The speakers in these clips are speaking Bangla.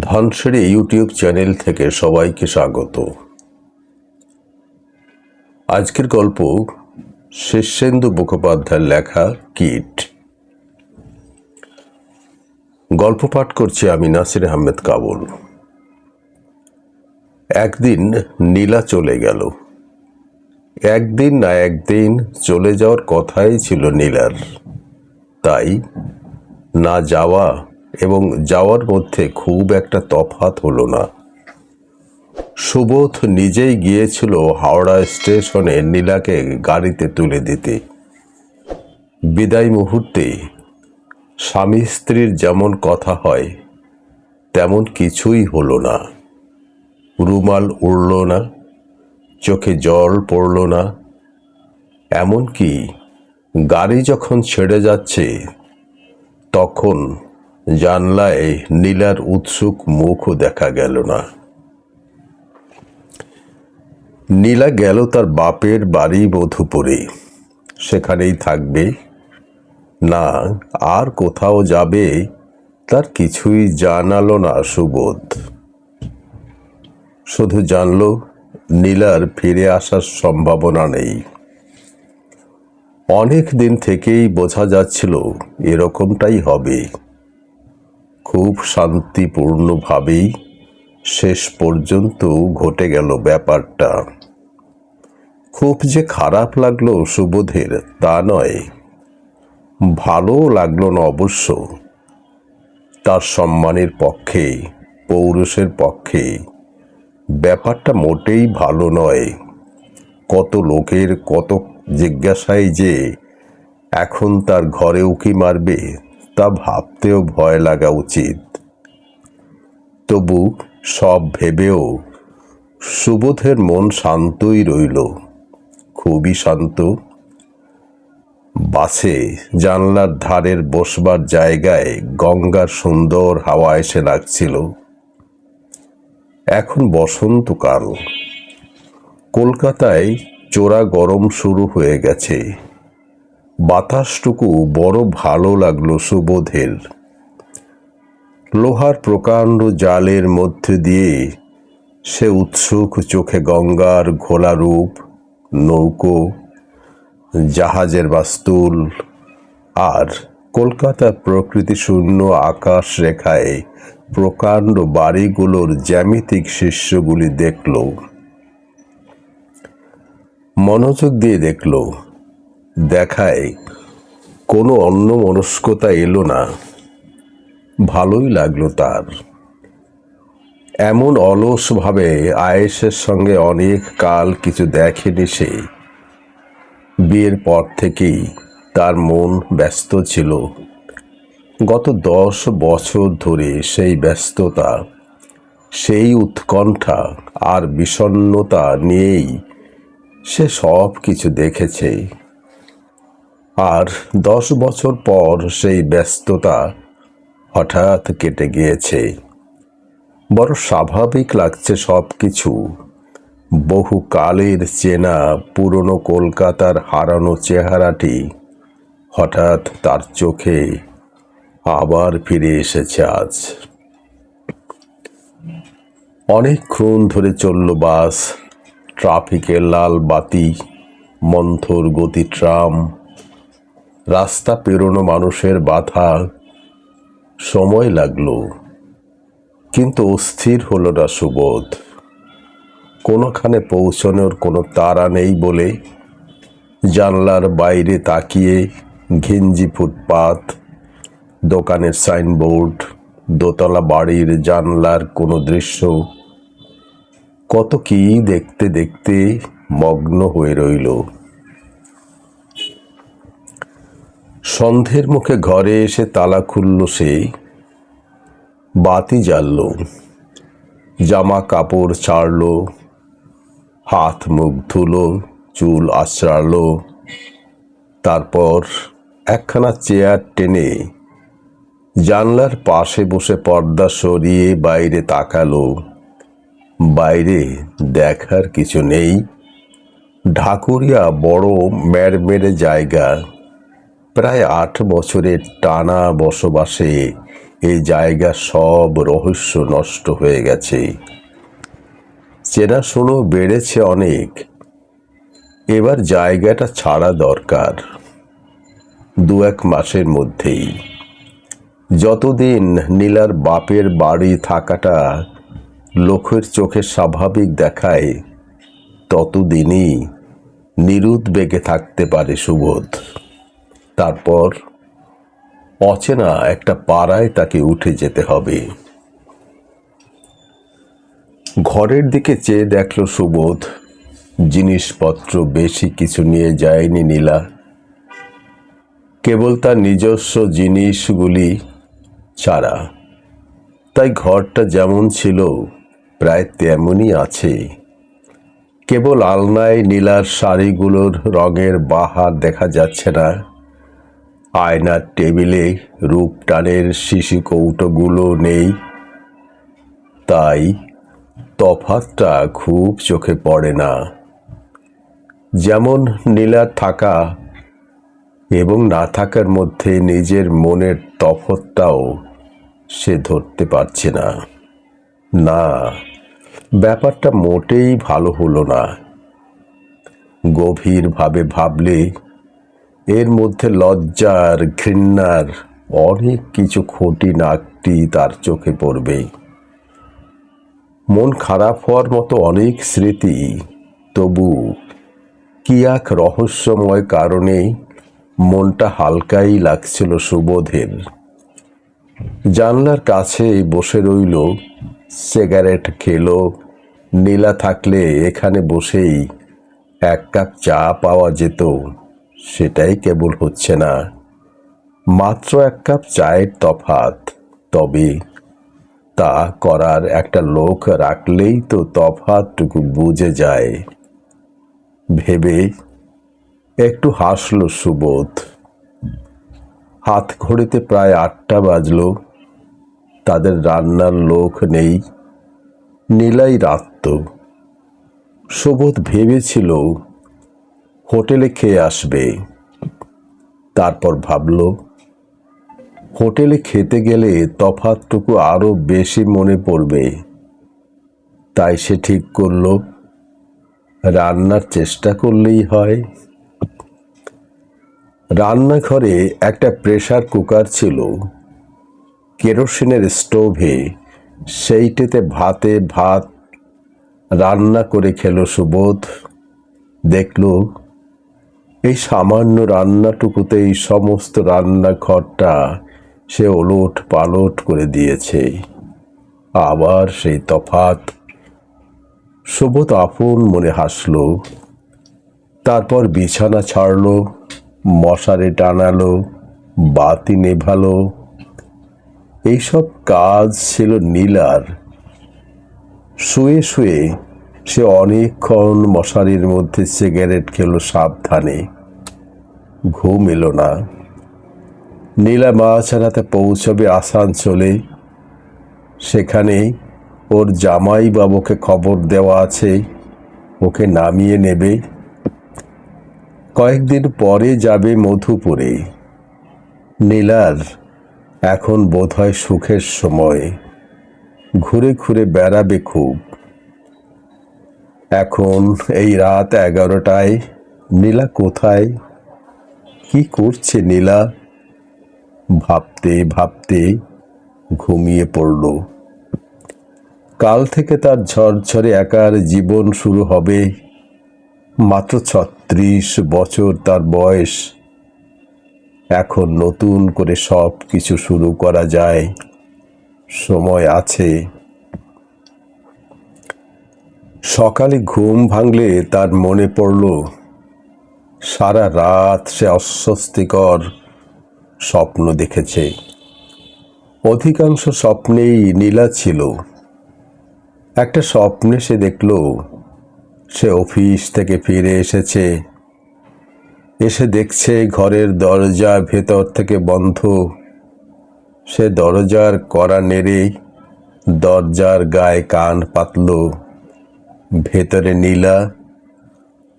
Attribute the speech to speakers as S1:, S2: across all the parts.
S1: ধনশ্রী ইউটিউব চ্যানেল থেকে সবাইকে স্বাগত। আজকের গল্প শীর্ষেন্দু মুখোপাধ্যায়ের লেখা কীট। গল্প পাঠ করছি আমি নাসির আহমেদ কাবুল। একদিন নীলা চলে গেল। একদিন না একদিন চলে যাওয়ার কথাই ছিল নীলার। তাই না যাওয়া এবং যাওয়ার মধ্যে খুব একটা তফাৎ হলো না। সুবোধ নিজেই গিয়েছিল হাওড়া স্টেশনে নীলাকে গাড়িতে তুলে দিতে। বিদায় মুহূর্তে স্বামী স্ত্রীর যেমন কথা হয় তেমন কিছুই হলো না। রুমাল উড়ল না, চোখে জল পড়ল না। এমনকি গাড়ি যখন ছেড়ে যাচ্ছে তখন জানলায় নীলার উৎসুক মুখও দেখা গেল না। নীলা গেল তার বাপের বাড়ি মধুপুরে, সেখানেই থাকবে, না আর কোথাও যাবে তার কিছুই জানালো না সুবোধ। শুধু জানল নীলার ফিরে আসার সম্ভাবনা নেই। অনেক দিন থেকেই বোঝা যাচ্ছিল এরকমটাই হবে। খুব শান্তিপূর্ণভাবেই শেষ পর্যন্ত ঘটে গেল ব্যাপারটা। খুব যে খারাপ লাগলো সুবোধের তা নয়, ভালো লাগলো না অবশ্য। তার সম্মানের পক্ষে, পৌরুষের পক্ষে ব্যাপারটা মোটেই ভালো নয়। কত লোকের কত জিজ্ঞাসায় যে এখন তার ঘরে উকি মারবে তা ভাবতেও ভয় লাগা উচিত। তবু সব ভেবেও সুবোধের মন শান্তই রইল, খুবই শান্ত। বাসে জানলার ধারের বসবার জায়গায় গঙ্গার সুন্দর হাওয়া এসে লাগছিল। এখন বসন্তকাল, কলকাতায় চোরা গরম শুরু হয়ে গেছে। বাতাসটুকু বড় ভালো লাগলো সুবোধের। লোহার প্রকাণ্ড জালের মধ্যে দিয়ে সে উৎসুক চোখে গঙ্গার ঘোলা রূপ, নৌকো, জাহাজের বাস্তুল আর কলকাতার প্রকৃতি শূন্য আকাশ রেখায় প্রকাণ্ড বাড়িগুলোর জ্যামিতিক শীর্ষগুলি দেখল। মনোযোগ দিয়ে দেখল। দেখায় কোনো অন্যমনস্কতা এলো না। ভালোই লাগলো তার। এমন অলসভাবে আয়েশের সঙ্গে অনেক কাল কিছু দেখেনি সে। বিয়ের পর থেকেই তার মন ব্যস্ত ছিল। গত 10 বছর ধরে সেই ব্যস্ততা, সেই উৎকণ্ঠা আর বিষণ্ণতা নিয়েই সে সব কিছু দেখেছে। আর 10 বছর পর সেই ব্যস্ততা হঠাৎ কেটে গিয়েছে। বড় স্বাভাবিক লাগছে সব কিছু। বহুকালের চেনা পুরনো কলকাতার হারানো চেহারাটি হঠাৎ তার চোখে আবার ফিরে এসেছে আজ। অনেকক্ষণ ধরে চলল বাস। ট্রাফিকের লাল বাতি, মন্থর গতি ট্রাম, রাস্তা পেরোনো মানুষের বাধা। সময় লাগলো, কিন্তু অস্থির হলো না সুবোধ। কোনোখানে পৌঁছানোর কোনো তাড়া নেই বলে জানলার বাইরে তাকিয়ে ঘিঞ্জি ফুটপাত, দোকানের সাইনবোর্ড, দোতলা বাড়ির জানলার কোনো দৃশ্য, কত কি দেখতে দেখতে মগ্ন হয়ে রইল। সন্ধ্যের মুখে ঘরে এসে তালা খুলল সে। বাতি জ্বালল, জামা কাপড় ছাড়ল, হাত মুখ ধুলো, চুল আঁচড়াল। তারপর একখানা চেয়ার টেনে জানলার পাশে বসে পর্দা সরিয়ে বাইরে তাকালো। বাইরে দেখার কিছু নেই। ঢাকুরিয়া বড় মেড়মেড়ে জায়গা। প্রায় 8 বছরের টানা বসবাসে এই জায়গার সব রহস্য নষ্ট হয়ে গেছে। চেনাশোনা বেড়েছে অনেক, এবার জায়গাটা ছাড়া দরকার 2-1 মাসের মধ্যেই। যতদিন নীলার বাপের বাড়ি থাকাটা লোকের চোখে স্বাভাবিক দেখায়, ততদিনই নিরুদ্বেগে থাকতে পারে সুবোধ। তারপর অচেনা একটা পাড়ায় তাকে উঠে যেতে হবে। ঘরের দিকে চেয়ে দেখল সুবোধ, জিনিসপত্র বেশি কিছু নিয়ে যায়নি নীলা, কেবল তার নিজস্ব জিনিসগুলি ছাড়া। তাই ঘরটা যেমন ছিল প্রায় তেমনই আছে। কেবল আলনায় নীলার শাড়িগুলোর রঙের বাহার দেখা যাচ্ছে না। আয়নার টেবিলে রূপটানের শিশি কৌটোগুলো নেই। তাই তফাৎটা খুব চোখে পড়ে না। যেমন নীলার থাকা এবং না থাকার মধ্যে নিজের মনের তফাৎটাও সে ধরতে পারছে না। না, ব্যাপারটা মোটেই ভালো হলো না। গভীরভাবে ভাবলে এর মধ্যে লজ্জার, ঘৃণার অনেক কিছু খুঁটিনাটি তার চোখে পড়বে। মন খারাপ হওয়ার মতো অনেক স্মৃতি, তবু কি এক রহস্যময় কারণে মনটা হালকাই লাগছিল সুবোধের। জানলার কাছে বসে রইল, সিগারেট খেলো। নীলা থাকলে এখানে বসেই 1 কাপ চা পাওয়া যেত, সেটাই কেবল হচ্ছে না। মাত্র 1 কাপ চায়ের তফাৎ, তবে তা করার একটা লোক রাখলেই তো তফাৎটুকু বুঝে যায় ভেবে একটু হাসল সুবোধ। হাত ঘড়িতে প্রায় 8টা বাজল। তাদের রান্নার লোক নেই, নীলাই রাঁধত। সুবোধ ভেবেছিল হোটেলে খেয়ে আসবে। তারপর ভাবল হোটেলে খেতে গেলে তফাৎটুকু আরো বেশি মনে পড়বে। তাই সে ঠিক করল রান্নার চেষ্টা করলেই হয়। রান্নাঘরে একটা প্রেসার কুকার ছিল, কেরোসিনের স্টোভে সেইটেতে ভাত রান্না করে খেল সুবোধ। দেখল এই সামান্য রান্নাটুকুতেই সমস্ত রান্নাঘরটা সে ওলট পালট করে দিয়েছে। আবার সেই তফাৎ। সুবোধ আপন মনে হাসল। তারপর বিছানা ছাড়ল, মশারি টানালো, বাতি নেভালো। এইসব কাজ ছিল নীলার। শুয়ে শুয়ে সে অনেকক্ষণ মশারির মধ্যে সিগারেট খেলো সাবধানে। ঘুম এলো না। নীলা মাঝরাতে পৌঁছবে আসানসোলে। সেখানে ওর জামাইবাবুকে খবর দেওয়া আছে, ওকে নামিয়ে নেবে। কয়েকদিন পরে যাবে মধুপুরে। নীলার এখন বোধহয় সুখের সময়, ঘুরে ঘুরে বেড়াবে খুব। এখন এই রাত 11টায় নীলা কোথায়, কি করছে নীলা? ভাবতে ভাবতে ঘুমিয়ে পড়ল। কাল থেকে তার ঝরঝরে একার জীবন শুরু হবে। মাত্র 36 বছর তার বয়স। এখন নতুন করে সব কিছু শুরু করা যায়, সময় আছে। সকালে ঘুম ভাঙলে তার মনে পড়ল সারা রাত সে অস্বস্তিকর স্বপ্ন দেখেছে। অধিকাংশ স্বপ্নেই নীলা ছিল। একটা স্বপ্নে সে দেখল সে অফিস থেকে ফিরে এসেছে। এসে দেখছে ঘরের দরজা ভেতর থেকে বন্ধ। সে দরজার কড়া নেড়ে দরজার গায়ে কান পাতল। ভেতরে নীলা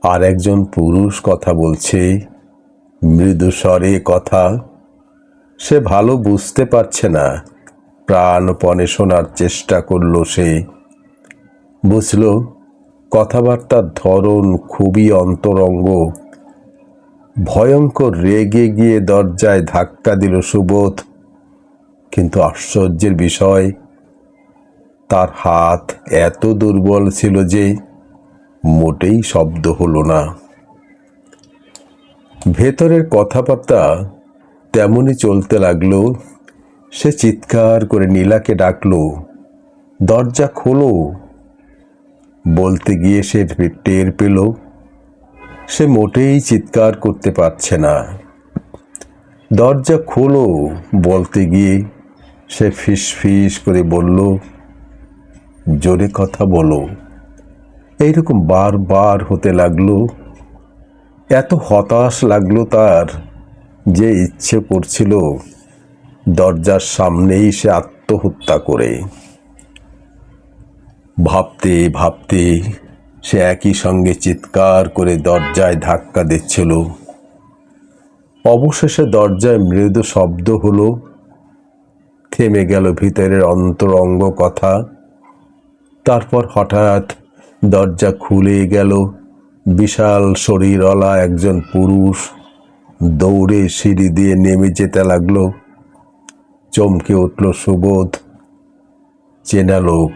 S1: আর একজন পুরুষ কথা বলছে, মৃদু স্বরে কথা। সে ভালো বুঝতে পারছে না প্রাণপণে শোনার চেষ্টা করল সে। বুঝল কথাবার্তার ধরন খুবই অন্তরঙ্গ। ভয়ঙ্কর রেগে গিয়ে দরজায় ধাক্কা দিল সুবোধ, কিন্তু আশ্চর্যের বিষয় তার হাত এত দুর্বল ছিল যে মোটেই শব্দ হলো না। ভেতরের কথাবার্তা তেমনই চলতে লাগলো। সে চিৎকার করে নীলাকে ডাকলো, দরজা খোলো। বলতে গিয়ে সে টের পেল সে মোটেই চিৎকার করতে পারছে না। দরজা খোলো বলতে গিয়ে সে ফিস ফিস করে বলল, জোরে কথা বলো। এইরকম বারবার হতে লাগলো। এত হতাশ লাগলো তার যে ইচ্ছে করছিল দরজার সামনেই সে আত্মহত্যা করে। ভাবতে ভাবতে সে একই সঙ্গে চিৎকার করে দরজায় ধাক্কা দিচ্ছিল। অবশেষে দরজায় মৃদু শব্দ হলো। থেমে গেল ভিতরের অন্তরঙ্গ কথা। তারপর হঠাৎ দরজা খুলে গেল। বিশাল শরীরওয়ালা একজন পুরুষ দৌড়ে সিঁড়ি দিয়ে নেমে যেতে লাগলো। চমকে উঠল সুবোধ। চেনা লোক,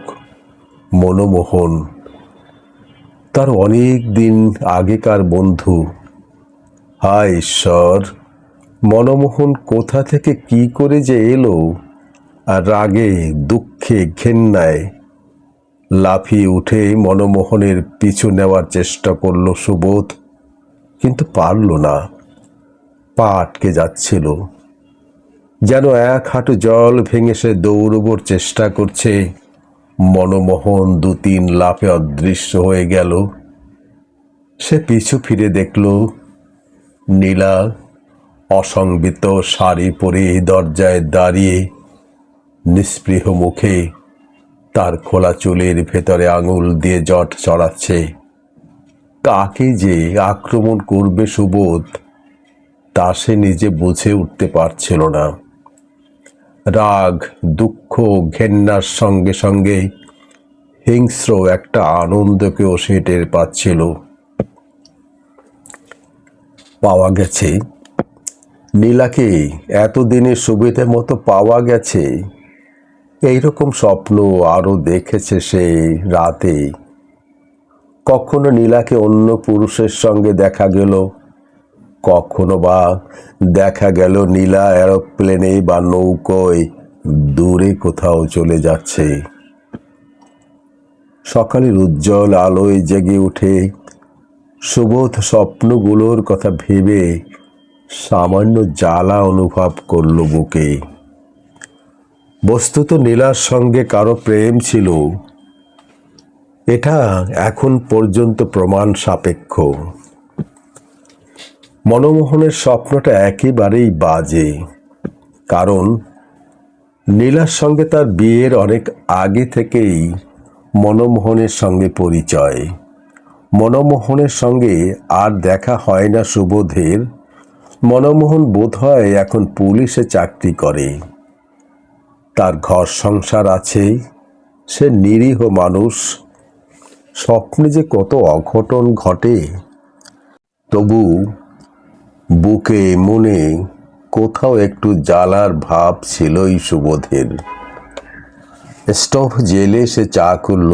S1: মনমোহন, তার অনেক দিন আগেকার বন্ধু। হায় ঈশ্বর, মনমোহন কোথা থেকে কি করে যে এলো! আর রাগে, দুঃখে, ঘেন্নায় লাফিয়ে উঠে মনমোহনের পিছু নেওয়ার চেষ্টা করল সুবোধ, কিন্তু পারল না। পা আটকে যাচ্ছিল। যেন এক হাঁটু জল ভেঙে সে দৌড়বার চেষ্টা করছে। মনমোহন 2-3 লাফে অদৃশ্য হয়ে গেল। সে পিছু ফিরে দেখল নীলা অসংবিত শাড়ি পরে দরজায় দাঁড়িয়ে নিস্পৃহ মুখে তার খোলা চুলের ভেতরে আঙুল দিয়ে জট চড়াচ্ছে। কাকে যে আক্রমণ করবে সুবোধ তা সে নিজে বুঝে উঠতে পারছিল না। রাগ, দুঃখ, ঘেন্নার সঙ্গে সঙ্গে হিংস্র একটা আনন্দকেও সে টের পাচ্ছিল। পাওয়া গেছে নীলাকে, এতদিনে সুবিধে মতো পাওয়া গেছে। এইরকম স্বপ্ন আরো দেখেছে সে রাতে। কখনো নীলাকে অন্য পুরুষের সঙ্গে দেখা গেল, কখনো বা দেখা গেল নীলা এরোপ্লেনে বা নৌকোয় দূরে কোথাও চলে যাচ্ছে। সকালের উজ্জ্বল আলোয় জেগে উঠে সুবোধ স্বপ্নগুলোর কথা ভেবে সামান্য জ্বালা অনুভব করল বুকে। বস্তুত নীলার সঙ্গে কারো প্রেম ছিল, এটা এখন পর্যন্ত প্রমাণ সাপেক্ষ। মনমোহনের স্বপ্নটা একেবারেই বাজে, কারণ নীলার সঙ্গে তার বিয়ের অনেক আগে থেকেই মনমোহনের সঙ্গে পরিচয়। মনমোহনের সঙ্গে আর দেখা হয় না সুবোধের। মনমোহন বোধহয় এখন পুলিশে চাকরি করে। তার ঘর সংসার আছে। সে নিরীহ মানুষ। স্বপ্নে যে কত অঘটন ঘটে, তবু বুকে মনে কোথাও একটু জ্বালার ভাব ছিলই সুবোধের। স্টোভ জেলে সে চা করল।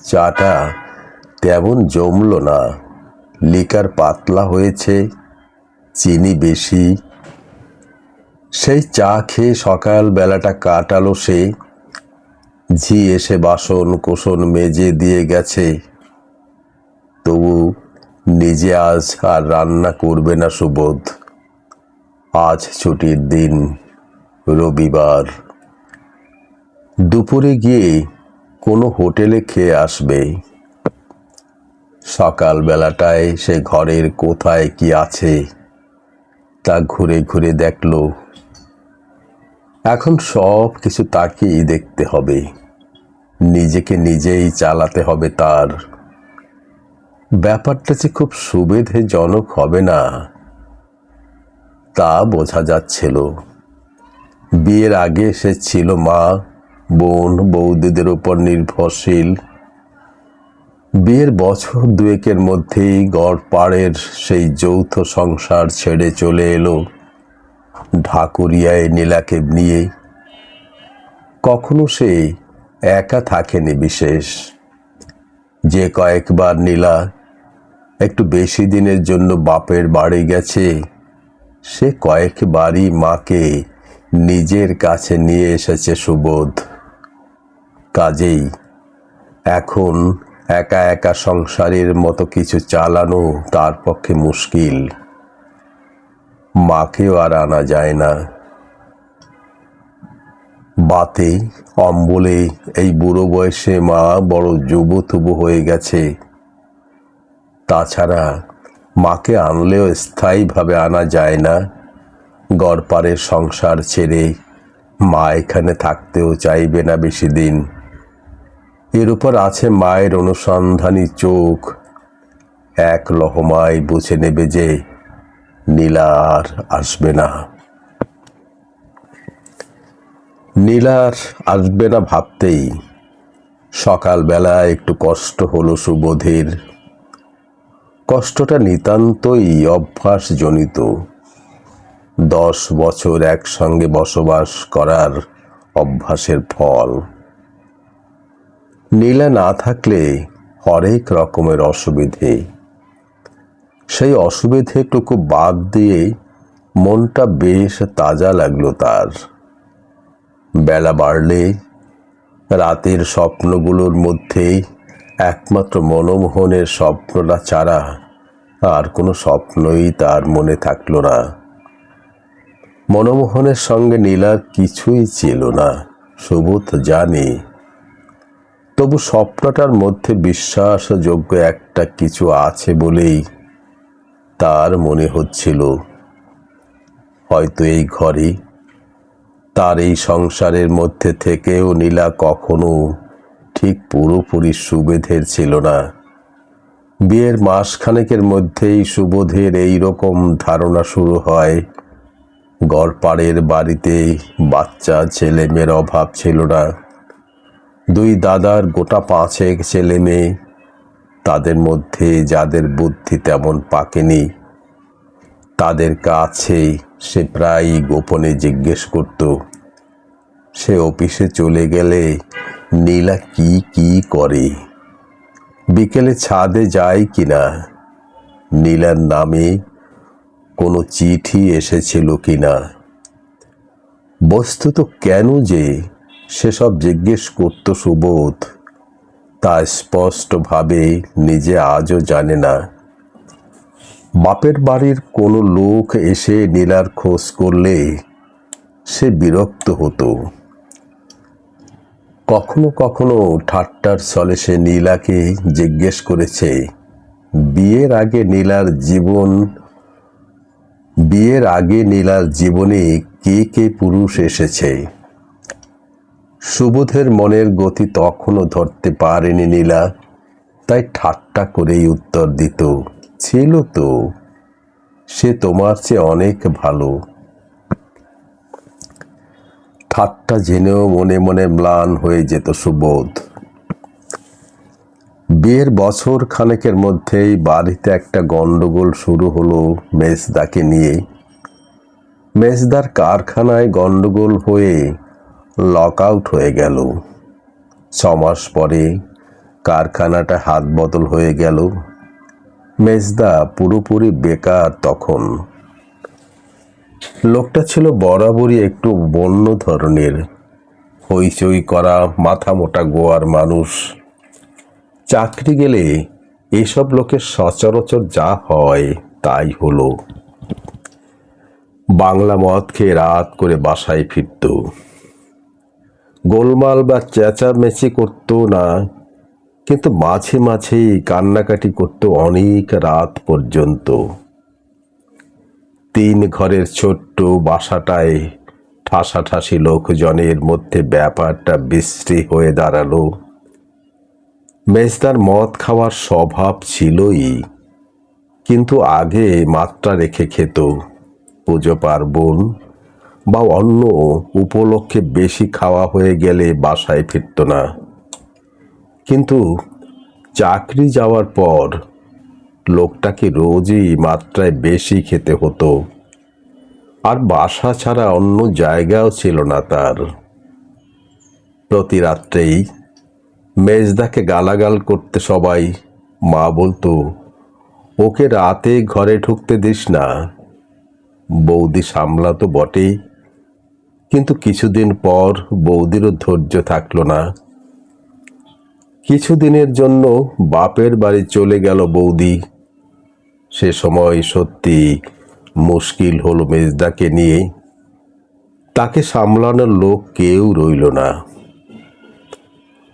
S1: চাটা তেমন জমল না। লিকার পাতলা হয়েছে, চিনি বেশি। সেই চা খেয়ে সকাল বেলাটা কাটালো সে। ঝি এসে বাসন কোসন মেজে দিয়ে গেছে। তবু নিজে আজ আর রান্না করবে না সুবোধ। আজ ছুটির দিন, রবিবার। দুপুরে গিয়ে কোনো হোটেলে খেয়ে আসবে। সকাল বেলাটায় সে ঘরের কোথায় কি আছে তা ঘুরে ঘুরে দেখল। এখন সব কিছু তাকেই দেখতে হবে, নিজেকে নিজেই চালাতে হবে তার। ব্যাপারটা যে খুব সুবিধাজনক হবে না তা বোঝা যাচ্ছিল। বিয়ের আগে সে ছিল মা, বোন, বৌদিদের উপর নির্ভরশীল। বিয়ের বছর দুয়েকের মধ্যেই গড়পাড়ের সেই যৌথ সংসার ছেড়ে চলে এলো ঢাকুরিয়ায় নীলাকে নিয়ে। কখনো সে একা থাকেনি বিশেষ। যে কয়েকবার নীলা একটু বেশি দিনের জন্য বাপের বাড়ি গেছে, সে কয়েকবারই মাকে নিজের কাছে নিয়ে এসেছে সুবোধ। কাজেই এখন একা একা সংসারের মতো কিছু চালানো তার পক্ষে মুশকিল। মাকেও আর আনা যায় না। বাতে অম্বলে এই বুড়ো বয়সে মা বড় যুবতুবু হয়ে গেছে। তাছাড়া মাকে আনলেও স্থায়ীভাবে আনা যায় না। গড়পাড়ের সংসার ছেড়ে মা এখানে থাকতেও চাইবে না বেশি দিন। এর উপর আছে মায়ের অনুসন্ধানী চোখ। এক লহমায় বুঝে নেবে যে নীলা আর আসবে না। নীলা আর আসবে না ভাবতেই সকালবেলা একটু কষ্ট হলো সুবোধের। কষ্টটা নিতান্তই অভ্যাসজনিত। 10 বছর একসঙ্গে বসবাস করার অভ্যাসের ফল। নীলা না থাকলে হরেক রকমের অসুবিধে। সেই অসুবিধেটুকু বাদ দিয়ে মনটা বেশ তাজা লাগলো তার। বেলা বাড়লে রাতের স্বপ্নগুলোর মধ্যে একমাত্র মনমোহনের স্বপ্নটা ছাড়া আর কোনো স্বপ্নই তার মনে থাকলো না। মনমোহনের সঙ্গে নীলার কিছুই ছিল না, সুবোধ জানে। তবু স্বপ্নটার মধ্যে বিশ্বাসযোগ্য একটা কিছু আছে বলেই তার মনে হচ্ছিল হয়তো এই ঘরে, তার এই সংসারের মধ্যে থেকেও নীলা কখনো ঠিক পুরোপুরি সুবোধের ছিল না। বিয়ের মাসখানেকের মধ্যেই সুবোধের এই রকম ধারণা শুরু হয়। গড়পাড়ের বাড়িতে বাচ্চা ছেলে মেয়ের অভাব ছিল না। 2 দাদার গোটা 5 ছেলে মেয়ে। তাদের মধ্যে যাদের বুদ্ধি তেমন পাকেনি, তাদের কাছে সে প্রায়ই গোপনে জিজ্ঞেস করত সে অফিসে চলে গেলে নীলা কি কি করে, বিকেলে ছাদে যায় কিনা, নীলার নামে কোনো চিঠি এসেছিল কিনা। বস্তুত কেন যে সেসব জিজ্ঞেস করত সুবোধ, তা স্পষ্টভাবে নিজে আজও জানে না। বাপের বাড়ির কোনো লোক এসে নীলার খোঁজ করলে সে বিরক্ত হতো। কখনো কখনো ঠাট্টার ছলে সে নীলাকে জিজ্ঞেস করেছে বিয়ের আগে নীলার জীবনে কে কে পুরুষ এসেছে। সুবোধের মনের গতি তখনও ধরতে পারেনি নীলা, তাই ঠাট্টা করেই উত্তর দিত, ছিল তো, সে তোমার চেয়ে অনেক ভালো। ঠাট্টা জেনেও মনে মনে ম্লান হয়ে যেত সুবোধ। বিয়ের বছর খানেকের মধ্যেই বাড়িতে একটা গন্ডগোল শুরু হলো মেজদাকে নিয়ে। মেজদার কারখানায় গন্ডগোল হয়ে লক আউট হয়ে গেল। 6 মাস পরে কারখানাটা হাত বদল হয়ে গেল। মেজদা পুরোপুরি বেকার তখন। লোকটা ছিল বরাবরই একটু বন্য ধরনের, হইচই করা, মাথা মোটা গোয়ার মানুষ। চাকরি গেলে এসব লোকের সচরাচর যা হয় তাই হলো। বাংলা মদ খেয়ে রাত করে বাসায় ফিরত। গোলমাল বা চেঁচামেচি করতো না, কিন্তু মাঝে মাঝেই কান্নাকাটি করতো অনেক রাত পর্যন্ত। 3 ঘরের ছোট্ট বাসাটায় ঠাসাঠাসি লোকজনের মধ্যে ব্যাপারটা বিশ্রী হয়ে দাঁড়ালো। মেজদার মদ খাওয়ার স্বভাব ছিলই, কিন্তু আগে মাত্রা রেখে খেত। পুজো পার্বণ, বা অন্য উপলক্ষে বেশি খাওয়া হয়ে গেলে বাসায় ফিরত না। কিন্তু চাকরি যাওয়ার পর লোকটাকে রোজই মাত্রায় বেশি খেতে হতো, আর বাসা ছাড়া অন্য জায়গাও ছিল না তার। প্রতি রাত্রেই মেজদাকে গালাগাল করতে সবাই। মা বলতো, ওকে রাতে ঘরে ঢুকতে দিস না। বৌদি সামলাতো বটেই, কিন্তু কিছুদিন পর বৌদিরও ধৈর্য থাকলো না। কিছুদিনের জন্য বাপের বাড়ি চলে গেল বৌদি। সে সময় সত্যি মুশকিল হলো মেজদাকে নিয়ে। তাকে সামলানোর লোক কেউ রইল না।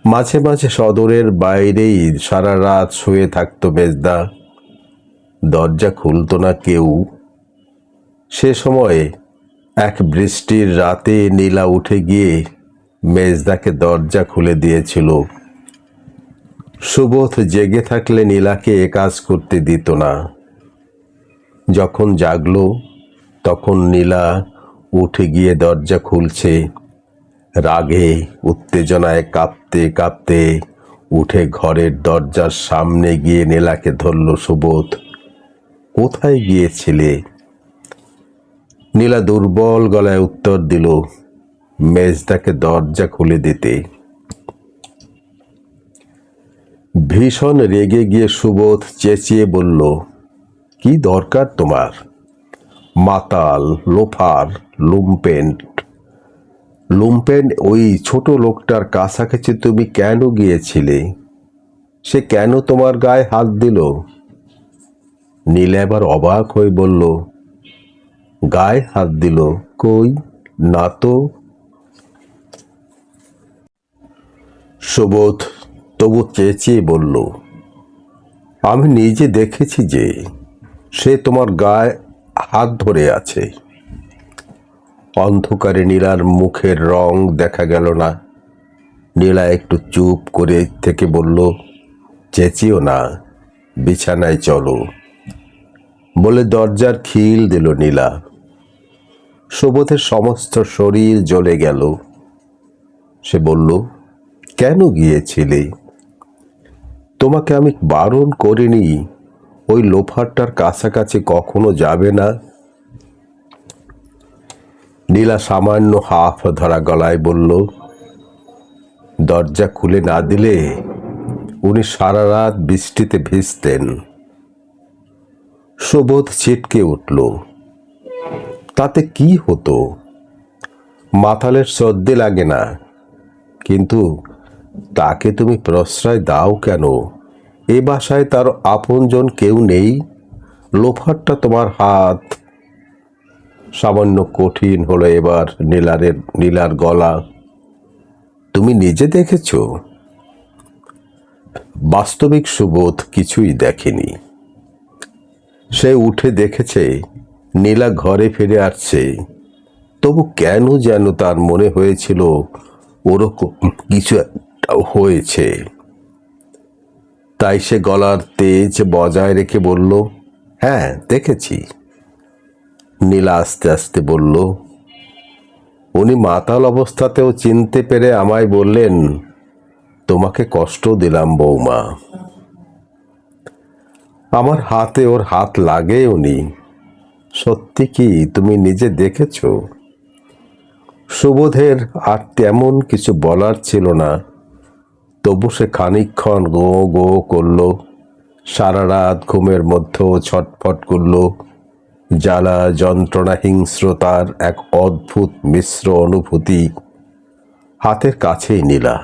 S1: মাঝে মাঝে সদরের বাইরেই সারা রাত শুয়ে থাকতো মেজদা। দরজা খুলতো না কেউ। সে সময়ে এক বৃষ্টির রাতে নীলা উঠে গিয়ে মেজদাকে দরজা খুলে দিয়েছিল। সুবোধ জেগে থাকলে নীলাকে এ কাজ করতে দিত না। যখন জাগলো তখন নীলা উঠে গিয়ে দরজা খুলছে। রাগে উত্তেজনায় কাঁপতে কাঁপতে উঠে ঘরের দরজার সামনে গিয়ে নীলাকে ধরল সুবোধ। কোথায় গিয়েছিলে? নীলা দুর্বল গলায় উত্তর দিল, মেজদাকে দরজা খুলে দিতে। ভীষণ রেগে গিয়ে সুবোধ চেঁচিয়ে বলল, কি দরকার তোমার? মাতাল, লোফার, লুম্পেন ওই ছোট লোকটার কাছাকাছি তুমি কেন গিয়েছিলে? সে কেন তোমার গায়ে হাত দিল? নীলা এবার অবাক হয়ে বলল, গায়ে হাত দিল? কই, না তো। সুবোধ তবু চেঁচিয়ে বলল, আমি নিজে দেখেছি যে সে তোমার গায়ে হাত ধরে আছে। অন্ধকারে নীলার মুখের রং দেখা গেল না। নীলা একটু চুপ করে থেকে বলল, চেঁচিও না, বিছানায় চলো, বলে দরজার খিল দিল নীলা। সুবোধের সমস্ত শরীর জ্বলে গেল। সে বলল, কেন গিয়েছিলে? তোমাকে আমি বারণ করিনি ওই লোফারটার কাছাকাছি কখনো যাবে না? নীলা সামান্য হাফ ধরা গলায় বলল, দরজা খুলে না দিলে উনি সারা রাত বৃষ্টিতে ভিজতেন। সুবোধ ছিটকে উঠল। তাতে কি হতো? মাতালের সর্দি লাগে না, কিন্তু তাকে তুমি প্রশ্রয় দাও কেন? এ বাসায় তার আপনজন কেউ নেই। লোফারটা তোমার হাত। সামান্য কঠিন হলো এবার নীলার গলা। তুমি নিজে দেখেছ? বাস্তবিক সুবোধ কিছুই দেখেনি। সে উঠে দেখেছে নীলা ঘরে ফিরে আসছে, তবু কেন যেন তার মনে হয়েছিল ওরকম কিছু একটা হয়েছে। তাই সে গলার তেজ বজায় রেখে বলল, হ্যাঁ দেখেছি। নীলা আস্তে আস্তে বলল, উনি মাতাল অবস্থাতেও চিনতে পেরে আমায় বললেন, তোমাকে কষ্ট দিলাম বৌমা। আমার হাতে ওর হাত লাগে উনি। সত্যি কি তুমি নিজে দেখেছ? সুবোধের আর তেমন কিছু বলার ছিল না, তবু সে খানিকক্ষণ গো গো করল। সারা রাত ঘুমের মধ্যেও ছটফট করল। জ্বালা যন্ত্রণা হিংস্রতার এক অদ্ভুত মিশ্র অনুভূতি। হাতের কাছেই নীলা,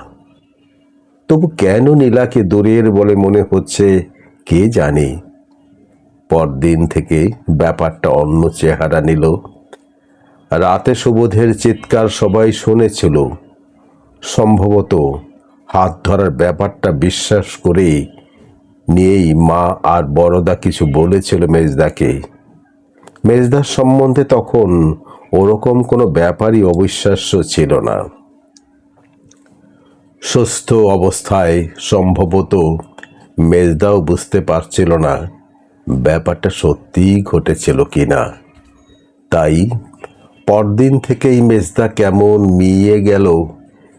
S1: তবু কেন নীলাকে দূরের বলে মনে হচ্ছে কে জানে। পরদিন থেকে ব্যাপারটা অন্য চেহারা নিল। রাতে সুবোধের চিৎকার সবাই শুনেছিল। সম্ভবত হাত ধরার ব্যাপারটা বিশ্বাস করে নিয়েই মা আর বড়দা কিছু বলেছিল মেজদাকে। মেজদার সম্বন্ধে তখন ওরকম কোনো ব্যাপারই অবিশ্বাস্য ছিল না। সুস্থ অবস্থায় সম্ভবত মেজদাও বুঝতে পারছিল না ব্যাপারটা সত্যিই ঘটেছিল কিনা। তাই পরদিন থেকেই মেজদা কেমন মিইয়ে গেল,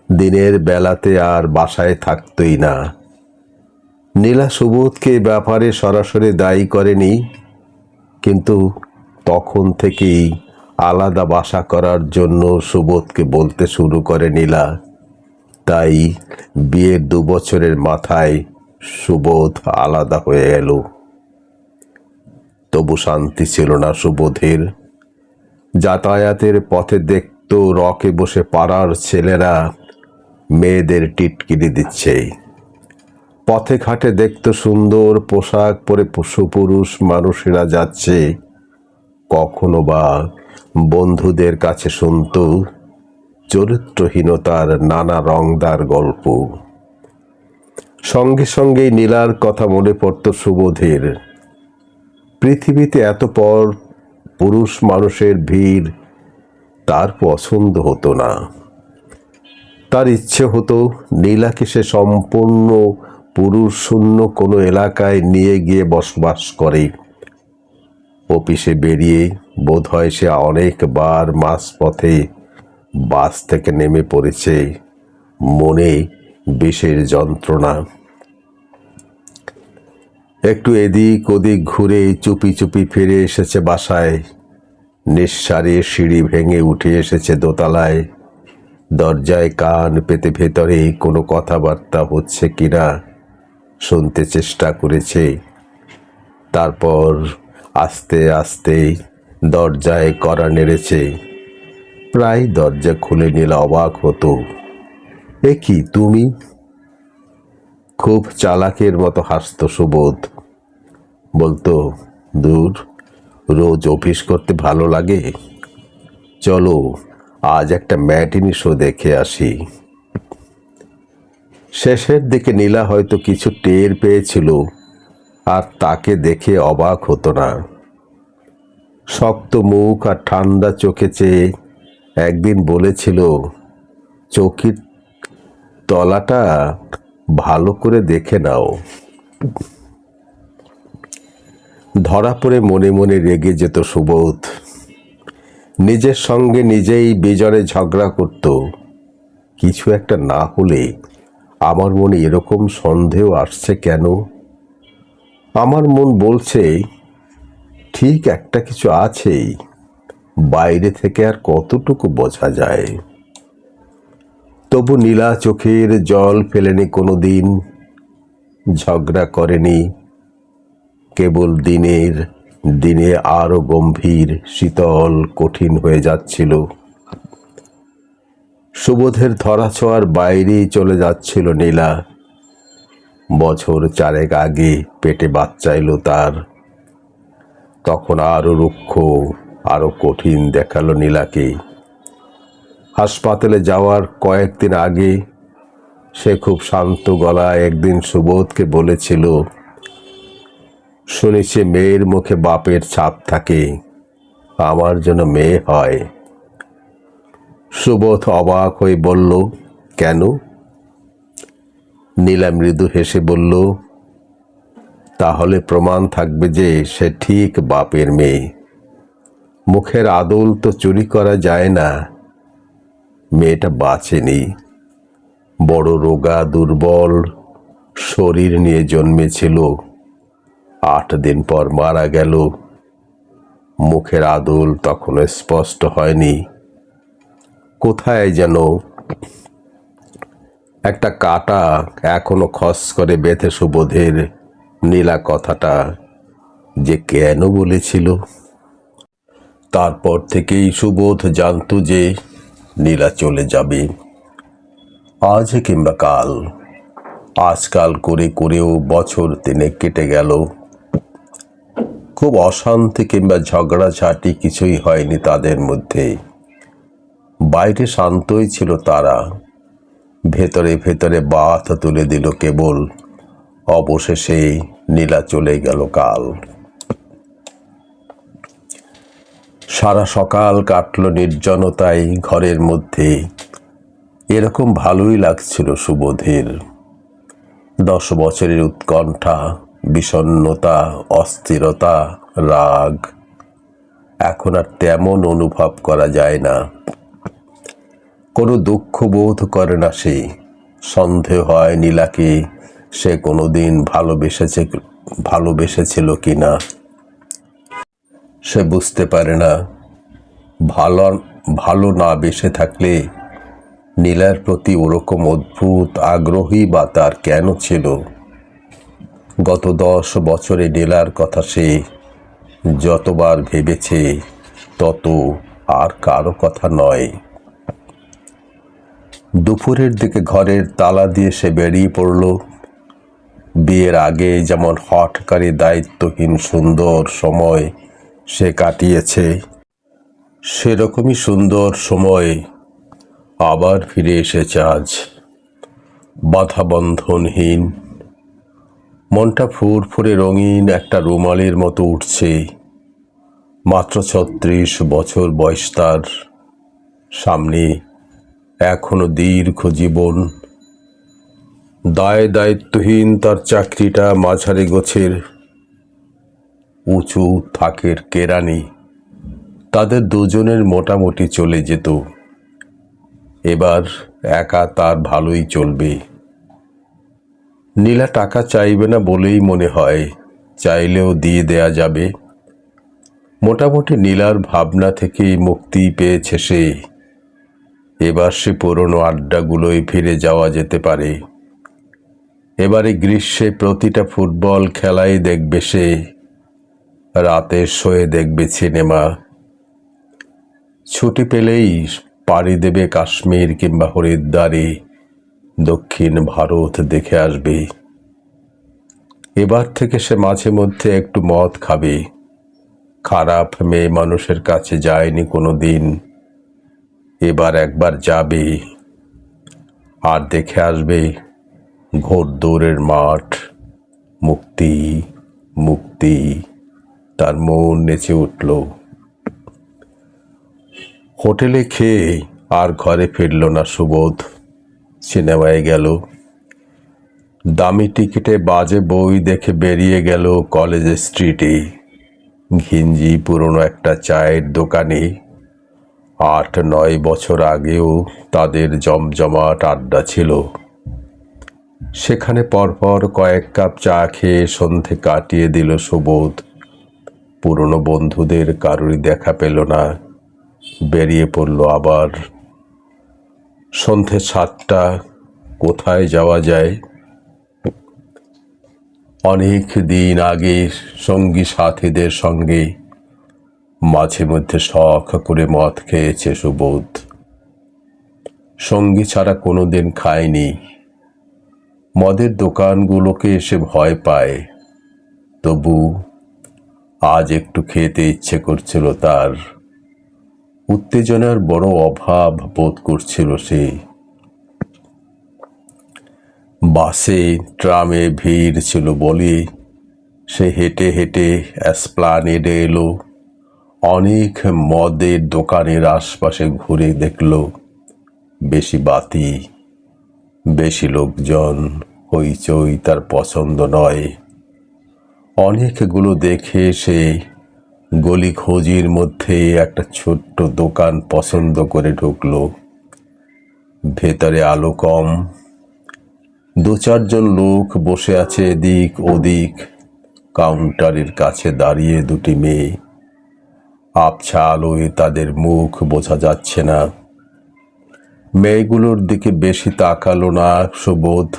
S1: দিনের বেলাতে আর বাসায় থাকতই না। নীলা সুবোধকে ব্যাপারে সরাসরি দায়ী করেনি, কিন্তু তখন থেকেই আলাদা বাসা করার জন্য সুবোধকে বলতে শুরু করে নীলা। তাই বিয়ের 2 বছরের মাথায় সুবোধ আলাদা হয়ে গেল। তবু শান্তি ছিল না সুবোধের। যাতায়াতের পথে দেখত রকে বসে পাড়ার ছেলেরা মেয়েদের টিটকিরি দিচ্ছে। পথে ঘাটে দেখত সুন্দর পোশাক পরে সুপুরুষ মানুষেরা যাচ্ছে। কখনো বা বন্ধুদের কাছে শুনত চরিত্রহীনতার নানা রংদার গল্প। সঙ্গে সঙ্গেই নীলার কথা মনে পড়ত সুবোধের। পৃথিবীতে এত পর পুরুষ মানুষের ভিড় তার পছন্দ হতো না। তার ইচ্ছে হতো নীলাকে সে সম্পূর্ণ পুরুষ শূন্য কোনো এলাকায় নিয়ে গিয়ে বসবাস করে। অফিসে বেরিয়ে বোধহয় সে অনেকবার মাঝপথে বাস থেকে নেমে পড়েছে, মনে বিষের যন্ত্রণা। একটু এদিক ওদিক ঘুরে চুপি চুপি ফিরে এসেছে বাসায়। নিঃসারে সিঁড়ি ভেঙে উঠে এসেছে দোতলায়। দরজায় কান পেতে ভেতরে কোনো কথাবার্তা হচ্ছে কিনা শুনতে চেষ্টা করেছে। তারপর আস্তে আস্তে দরজায় কড়া নেড়েছে। প্রায় দরজা খুলে নিলে অবাক হতো। এ কি তুমি? খুব চালাকের মতো হাসত সুবোধ। বলতো, দূর, রোজ অফিস করতে ভালো লাগে, চলো আজ একটা ম্যাটিনি শো দেখে আসি। শেষের দিকে নীলা হয়তো কিছু টের পেয়েছিল, আর তাকে দেখে অবাক হতো না। শক্ত মুখ আর ঠান্ডা চোখে চেয়ে একদিন বলেছিল, চৌকির তলাটা ভালো করে দেখে নাও। ধরা পড়ে মনে মনে রেগে যেত সুবোধ। নিজের সঙ্গে নিজেই বেজরে ঝগড়া করত। কিছু একটা না হলে আমার মনে এরকম সন্দেহ আসছে কেন? আমার মন বলছে ঠিক একটা কিছু আছেই, বাইরে থেকে আর কতটুকু বোঝা যায়। তবু নীলা চোখের জল ফেলেনি কোনো দিন, ঝগড়া করেনি। কেবল দিনে আরো গম্ভীর, শীতল, কঠিন হয়ে যাচ্ছিল। সুবোধের ধরাছোঁয়ার বাইরেই চলে যাচ্ছিল নীলা। বছর 4 আগে পেটে বাচ্চা এলো তার। তখন আরো রুক্ষ, আরো কঠিন দেখালো নীলাকে। হাসপাতালে যাওয়ার কয়েকদিন আগে সে খুব শান্ত গলায় একদিন সুবোধকে বলেছিল, শুনেছি মেয়ের মুখে বাপের ছাপ থাকে, আমার জন্য মেয়ে হয়। সুবোধ অবাক হয়ে বলল, কেন? নীলা মৃদু হেসে বলল, তাহলে প্রমাণ থাকবে যে সে ঠিক বাপের মেয়ে। মুখের আদল তো চুরি করা যায় না। মেয়েটা বাঁচেনি, বড় রোগা দুর্বল শরীর নিয়ে জন্মেছিল। 8 দিন পর মারা গেল। মুখের আদল তখনো স্পষ্ট হয়নি। কোথায় যেন একটা কাঁটা এখনো খস করে বেঁধে সুবোধের নীলা কথাটা যে কেন বলেছিল। তারপর থেকেই সুবোধ জানত যে নীলা চলে যাবে, আজ কিংবা কাল। আজকাল করে করেও বছর 3 কেটে গেল। খুব অশান্তি কিংবা ঝগড়াঝাটি কিছুই হয়নি তাদের মধ্যে। বাইরে শান্তই ছিল তারা, ভেতরে ভেতরে বাত তুলে দিল কেবল। অবশেষে নীলা চলে গেল কাল। সারা সকাল কাটল নির্জনতায় ঘরের মধ্যে। এরকম ভালোই লাগছিল সুবোধের। 10 বছরের উৎকণ্ঠা, বিষণ্ণতা, অস্থিরতা, রাগ এখন আর তেমন অনুভব করা যায় না। কোনো দুঃখ বোধ করে না সে। সন্দেহ হয় নীলাকে সে কোনোদিন ভালোবেসেছিল কিনা। সে বুঝতে পারে না ভালো না বেসে থাকলে নীলার প্রতি ওরকম অদ্ভুত আগ্রহী বা তার কেন ছিল। গত 10 বছরে নীলার কথা সে যতবার ভেবেছে তত আর কারো কথা নয়। দুপুরের দিকে ঘরের তালা দিয়ে সে বেরিয়ে পড়ল। বিয়ের আগে যেমন হঠকারী দায়িত্বহীন সুন্দর সময় সে কাটিয়েছে, সেরকমই সুন্দর সময় আবার ফিরে এসেছে আজ। বাধাবন্ধনহীন, মনটা ফুরফুরে রঙিন একটা রুমালের মতো উঠছে। মাত্র 36 বছর বয়স তার। সামনে এখনো দীর্ঘ জীবন। দায়িত্বহীন তার চাকরিটা মাঝারি গোছের উঁচু থাকের কেরানি। তাদের দুজনের মোটামুটি চলে যেত। এবার একা তার ভালোই চলবে। নীলা টাকা চাইবে না বলেই মনে হয়, চাইলেও দিয়ে দেয়া যাবে। মোটামুটি নীলার ভাবনা থেকেই মুক্তি পেয়েছে সে। এবার সে পুরনো আড্ডাগুলোয় ফিরে যাওয়া যেতে পারে। এবারে গ্রীষ্মে প্রতিটা ফুটবল খেলাই দেখবে সে। রাতে শোয়ে দেখবে সিনেমা। ছুটি পেলেই পাড়ি দেবে কাশ্মীর কিংবা হরিদ্বারে, দক্ষিণ ভারত দেখে আসবে। এবার থেকে সে মাঝে মধ্যে একটু মদ খাবে। খারাপ মেয়ে মানুষের কাছে যায়নি কোনো দিন, এবার একবার যাবে আর দেখে আসবে ঘোড়দৌড়ের মাঠ। মুক্তি, মুক্তি, তার মন নেচে উঠল। হোটেলে খেয়ে আর ঘরে ফিরল না সুবোধ। সিনেমায় গেল। দামি টিকিটে বাজে বই দেখে বেরিয়ে গেল কলেজ স্ট্রিটে। ঘিঞ্জি পুরনো একটা চায়ের দোকানে 8-9 বছর আগেও তাদের জমজমাট আড্ডা ছিল। সেখানে পরপর কয়েক কাপ চা খেয়ে সন্ধে কাটিয়ে দিল সুবোধ। পুরনো বন্ধুদের কারোরই দেখা পেল না। বেরিয়ে পড়ল আবার। সন্ধে 7টা, কোথায় যাওয়া যায়? অনেক দিন আগে সঙ্গী সাথীদের সঙ্গে মাঝে মধ্যে শখ করে মদ খেয়েছে সুবোধ। সঙ্গী ছাড়া কোনোদিন খায়নি। মদের দোকানগুলোকে এসে ভয় পায়। তবু আজ একটু খেতে ইচ্ছে করছিল তার। উত্তেজনার বড় অভাব বোধ করছিল সে। বাসে ট্রামে ভিড় ছিল বলে সে হেঁটে হেঁটে এসপ্লানেডে এলো। অনেক মদের দোকানের আশপাশে ঘুরে দেখল বেশি বাতি, বেশি লোকজন, হইচই তার পছন্দ নয়। অনেকগুলো দেখে সে গলি খোঁজির মধ্যে একটা ছোট্ট দোকান পছন্দ করে ঢুকল। ভেতরে আলো কম। 2-4 জন লোক বসে আছে এদিক ওদিক। কাউন্টারের কাছে দাঁড়িয়ে 2টি মেয়ে। আবছা আলোয় তাদের মুখ বোঝা যাচ্ছে না। মেয়েগুলোর দিকে বেশি তাকালো না সুবোধ।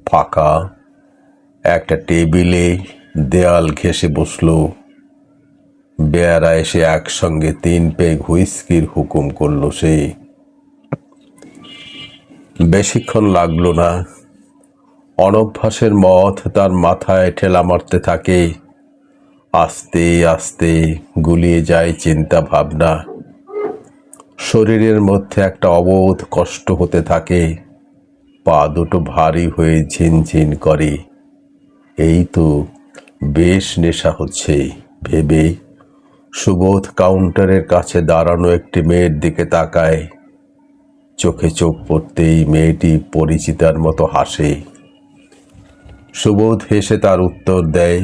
S1: ফাঁকা একটা টেবিলে দেয়াল ঘেঁষে বসল। বেয়ারা এসে একসঙ্গে 3 পেগ হুইস্কির হুকুম করল সে। বেশিক্ষণ লাগলো না। অনভ্যাসের মদ তার মাথায় ঠেলা মারতে থাকে। আস্তে আস্তে গুলিয়ে যায় চিন্তা ভাবনা। শরীরের মধ্যে একটা অবোধ কষ্ট হতে থাকে। পা দুটো ভারী হয়ে ঝিনঝিন করে। এই তো বেশ নেশা হচ্ছে ভেবে সুবোধ কাউন্টারের কাছে দাঁড়ানো একটি মেয়ের দিকে তাকায়। চোখে চোখ পড়তেই মেয়েটি পরিচিতার মতো হাসে। সুবোধ হেসে তার উত্তর দেয়,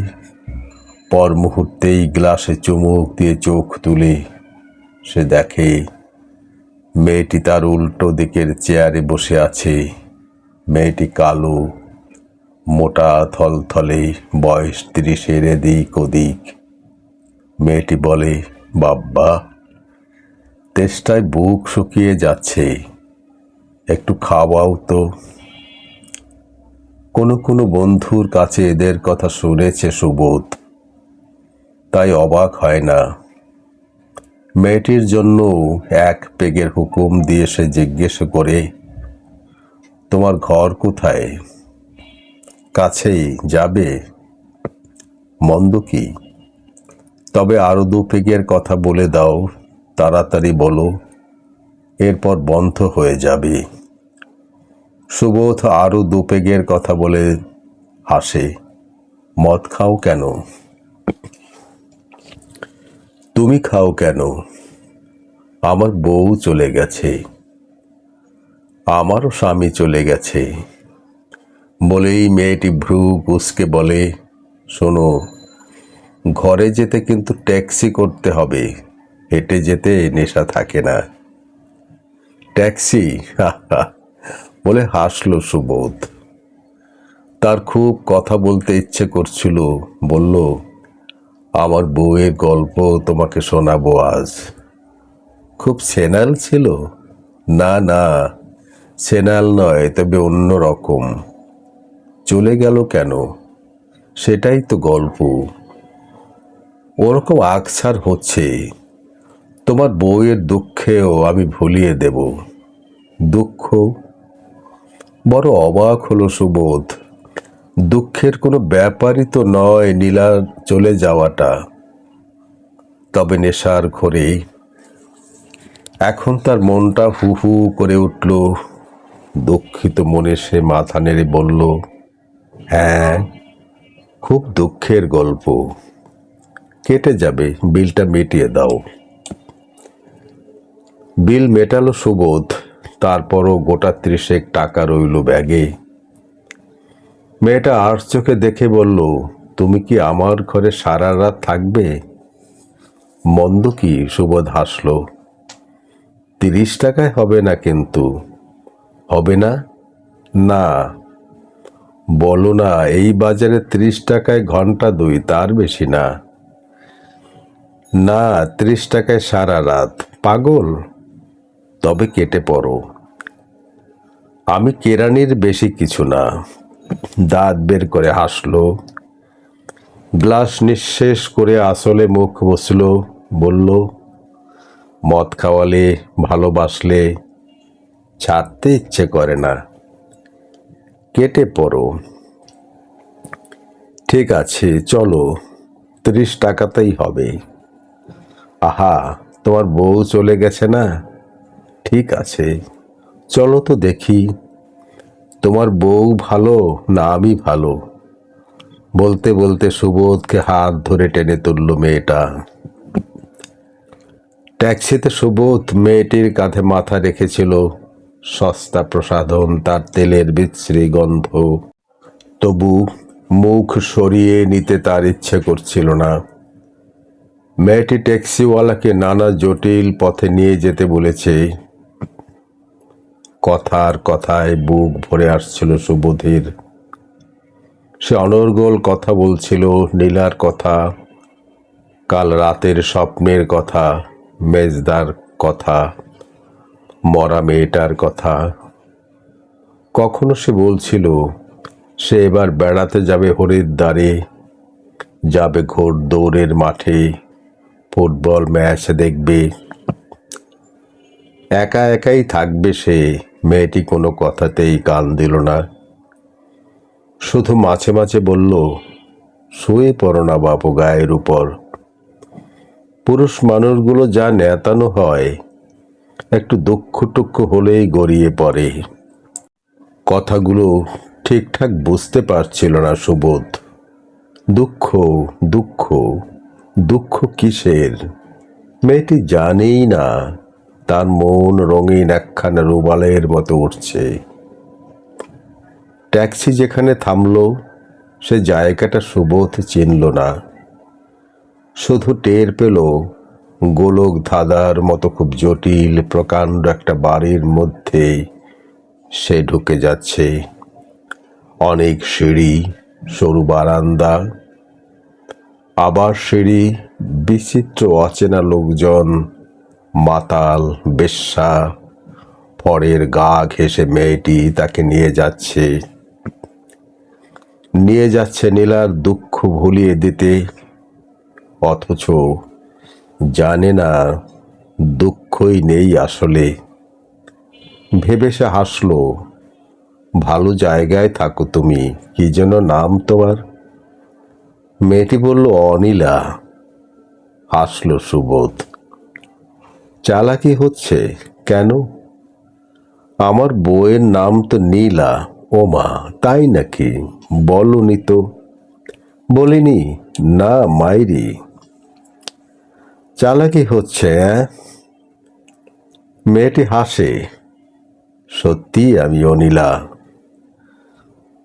S1: পর মুহূর্তেই গ্লাসে চুমুক দিয়ে চোখ তুলে সে দেখে মেয়েটি তার উল্টো দিকের চেয়ারে বসে আছে। মেয়েটি কালো, মোটা, থলথলে, বয়স 30-এর এদিক ওদিক। মেয়েটি বলে, বাব্বা, তেষ্টায় বুক শুকিয়ে যাচ্ছে, একটু খাওয়াও তো। কোনো কোনো বন্ধুর কাছে এদের কথা শুনেছে সুবোধ, তাই অবাক হয় না। মেয়েটির জন্য এক পেগের হুকুম দিয়ে সে জিজ্ঞেস করে, তোমার ঘর কোথায়? কাছেই, যাবে? মন্দ কি? তবে আরো 2 পেগের কথা বলে দাও, তাড়াতাড়ি বলো, এরপর বন্ধ হয়ে যাবে। সুবোধ আরো 2 পেগের কথা বলে হাসে। মদ খাও কেন? তুমি খাও কেন? আমার বউ চলে গেছে। আমারও স্বামী চলে গেছে। বলেই মেয়েটি ভ্রু কুঁচকে বলে, শোনো, ঘরে যেতে কিন্তু ট্যাক্সি করতে হবে, হেঁটে যেতে নেশা থাকে না। ট্যাক্সি? বলে হাসলো সুবোধ। তার খুব কথা বলতে ইচ্ছে করছিল। বলল, আমার বউয়ের গল্প তোমাকে শোনাবো আজ। খুব সেনাল ছিল? না না, সেনাল নয়, তবে অন্য রকম। চলে গেল কেন, সেটাই তো গল্প। ওরকম আকছার হচ্ছে। তোমার বউয়ের দুঃখেও আমি ভুলিয়ে দেব। দুঃখ? বড় অবাক হলো সুবোধ। দুঃখের কোনো ব্যাপারই তো নয় নীলার চলে যাওয়াটা। তবে নেশার ঘোরে এখন তার মনটা হু হু করে উঠল। দুঃখিত মনে সে মাথা নেড়ে বলল, হ্যাঁ, খুব দুঃখের গল্প। কেটে যাবে, বিলটা মিটিয়ে দাও। বিল মেটালো সুবোধ। তারপরও গোটা 30 টাকা রইল ব্যাগে। মেয়েটা আর চোখে দেখে বলল, তুমি কি আমার ঘরে সারা রাত থাকবে? মন্দ কি? সুবোধ হাসল। 30 টাকায় হবে না কিন্তু। হবে না? না। বলো না, এই বাজারে 30 টাকায় ঘন্টা 2, তার বেশি না। না, 30 টাকায় সারা রাত। পাগল? তবে কেটে পড়ো। আমি কেরানির বেশি কিছু না। দাঁত বের করে হাসলো। গ্লাস নিঃশেষ করে আসলে মুখ বসল। বলল, মদ খাওয়ালে, ভালোবাসলে ছাড়তে ইচ্ছে করে না। কেটে পড়ো। ঠিক আছে, চলো, 30 টাকাতেই হবে। আহা, তোমার বউ চলে গেছে না? ঠিক আছে, চলো তো দেখি, তোমার বউ ভালো না আমি ভালো? বলতে বলতে সুবোধকে হাত ধরে টেনে তুলল মেয়েটা। ট্যাক্সিতে সুবোধ মেয়েটির কাঁধে মাথা রেখেছিল। সস্তা প্রসাধন, তার তেলের বিশ্রী গন্ধ। তবু মুখ সরিয়ে নিতে তার ইচ্ছে করছিল না। মেয়েটি ট্যাক্সিওয়ালাকে নানা জটিল পথে নিয়ে যেতে বলেছে। কথার কথায় বুক ভরে আসছিল সুবোধের। সে অনর্গল কথা বলছিল, নীলার কথা, কাল রাতের স্বপ্নের কথা, মেজদার কথা, মরা মেয়েটার কথা। কখনো সে বলছিল সে এবার বেড়াতে যাবে হরিদ্বারে, যাবে ঘোড় দৌড়ের মাঠে, ফুটবল ম্যাচ দেখবে। একা একাই থাকবে সে। মেয়েটি কোনো কথাতেই কান দিল না। শুধু মাঝে মাঝে বলল, শুয়ে পড়ো না বাপু গায়ের উপর। পুরুষ মানুষগুলো যা নেতানো হয়, একটু দুঃখ টুক্ষ হলেই গড়িয়ে পড়ে। কথাগুলো ঠিকঠাক বুঝতে পারছিল না সুবোধ। দুঃখ, দুঃখ, দুঃখ কিসের? মেয়েটি জানেই না তার মন রঙিন একখানা রুমালের মতো উঠছে। ট্যাক্সি যেখানে থামল, সে জায়গাটা সুবোধ চিনল না। শুধু টের পেল গোলক ধাঁধার মতো খুব জটিল প্রকাণ্ড একটা বাড়ির মধ্যে সে ঢুকে যাচ্ছে। অনেক সিঁড়ি, সরু বারান্দা, আবার সিঁড়ি, বিচিত্র অচেনা লোকজন, মাতাল, বেশ্যা, ফড়ের গা ঘেঁষে মেয়েটি তাকে নিয়ে যাচ্ছে নীলার দুঃখ ভুলিয়ে দিতে, অথচ জানে না দুঃখই নেই আসলে। ভেবে সে হাসল। ভালো জায়গায় থাকো তুমি, কি যেন নাম তোমার? মেয়েটি বলল, অনিলা। হাসল সুবোধ। চালাকি হচ্ছে কেন? আমার বউয়ের নাম তো নীলা। ওমা, তাই নাকি? বলনি তো। বলিনি? না মাইরি। চালাকি হচ্ছে? মেয়েটি হাসে। সত্যি আমি অনিলা।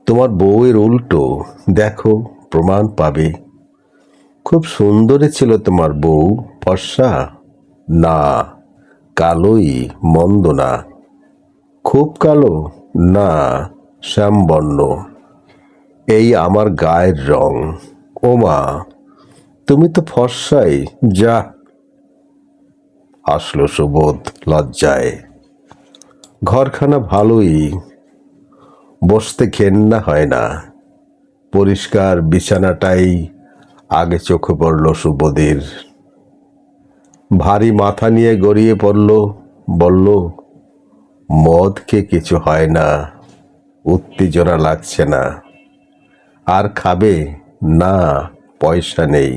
S1: তোমার বউয়ের উল্টো, দেখো প্রমাণ পাবে। খুব সুন্দরী ছিল তোমার বউ। ফর্সা? না, কালোই, মন্দ না। খুব কালো? না, শ্যামবর্ণ। এই আমার গায়ের রং। ওমা, তুমি তো ফর্সাই। যা। হাসল সুবোধ লজ্জায়। ঘরখানা ভালোই, বসতে ঘেন্না হয় না। পরিষ্কার বিছানাটাই আগে চোখে পড়ল সুবোধের। ভারী মাথা নিয়ে গড়িয়ে পড়ল, বলল, মদ খেয়ে কিছু হয় না, উত্তেজনা লাগছে না। আর খাবে? না, পয়সা নেই।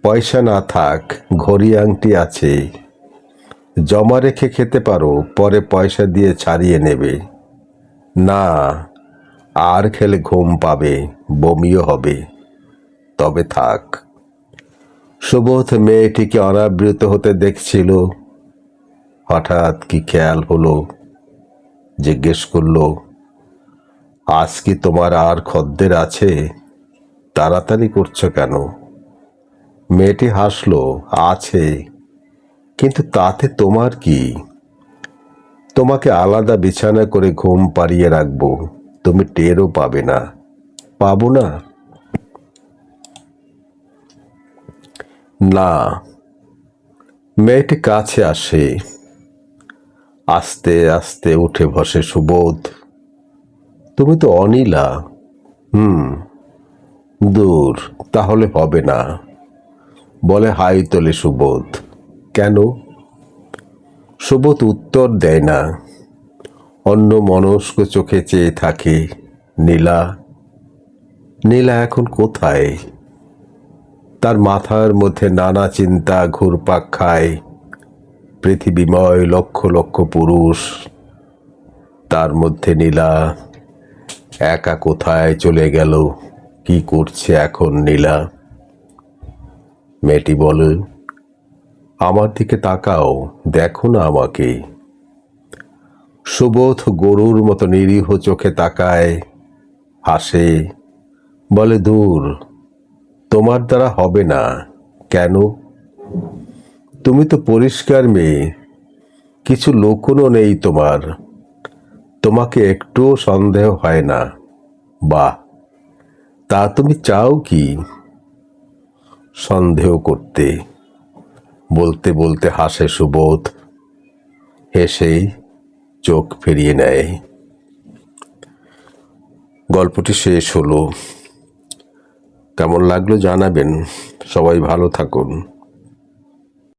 S1: পয়সা না থাক, ঘড়ি আংটি আছে, জমা রেখে খেতে পারো, পরে পয়সা দিয়ে ছাড়িয়ে নেবে। না, আর খেলে ঘুম পাবে, বমিও হবে। তবে থাক। সুবোধ মেয়েটিকে অনাবৃত হতে দেখছিল। হঠাৎ কি খেয়াল হলো, জিজ্ঞেস করলো, আজ কি তোমার আর খদ্দের আছে? তাড়াতাড়ি করছো কেন? মেয়েটি হাসলো, আছে, কিন্তু তাতে তোমার কি? তোমাকে আলাদা বিছানা করে ঘুম পাড়িয়ে রাখবো, তুমি টেরও পাবে না। পাবো না? না। মেয়েটি কাছে আসে, আস্তে আস্তে উঠে বসে সুবোধ। তুমি তো অনিলা। দূর, তাহলে হবে না, বলে হাই তোলে সুবোধ। কেন? সুবোধ উত্তর দেয় না, অন্য মনস্ক চোখে চেয়ে থাকে। নীলা, নীলা এখন কোথায়? তার মাথার মধ্যে নানা চিন্তা ঘুরপাক খায়। পৃথিবীময় লক্ষ লক্ষ পুরুষ, তার মধ্যে নীলা একা কোথায় চলে গেল? কি করছে এখন নীলা? মেয়েটি বলে, আমার দিকে তাকাও, দেখো না আমাকে। সুবোধ গরুর মতো নিরীহ চোখে তাকায়, হাসে, বলে, দূর, তোমার দ্বারা হবে না। কেন? তুমি তো পরিষ্কার মেয়ে, কিছু লুকোনো নেই তোমার। তোমাকে একটুও সন্দেহ হয় না। বাহ, তা তুমি চাও কি? সন্দেহ করতে। বলতে বলতে হাসে সুবোধ, হেসেই চোখ ফিরিয়ে নেয়। গল্পটি শেষ হলো। কেমন লাগলো জানাবেন। সবাই ভালো থাকুন।